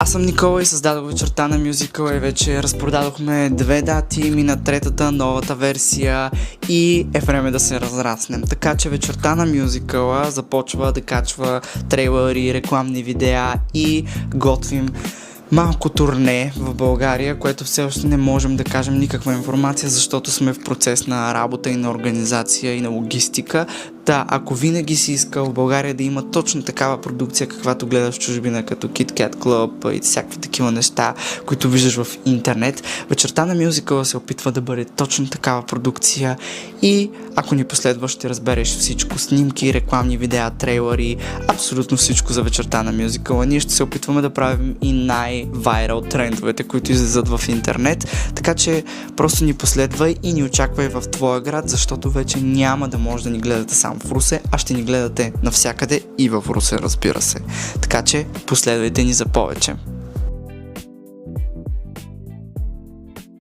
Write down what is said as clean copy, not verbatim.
Аз съм Никола и създадох вечерта на мюзикъл и вече разпродадохме 2 дати, мина третата, новата версия и е време да се разраснем. Така че вечерта на мюзикъла започва да качва трейлери, рекламни видеа и готвим малко турне в България, което все още не можем да кажем никаква информация, защото сме в процес на работа и на организация и на логистика. Да, ако винаги си искал в България да има точно такава продукция, каквато гледаш в чужбина, като Kit Kat Club и всякакви такива неща, които виждаш в интернет, вечерта на мюзикъла се опитва да бъде точно такава продукция и ако ни последваш, ще разбереш всичко: снимки, рекламни видеа, трейлери, абсолютно всичко за вечерта на мюзикъла. Ние ще се опитваме да правим и най-вайрал трендовете, които излизат в интернет, така че просто ни последвай и ни очаквай в твоя град, защото вече няма да може да ни гледате само в Русе, а ще ни гледате навсякъде и в Русе, разбира се. Така че последвайте ни за повече.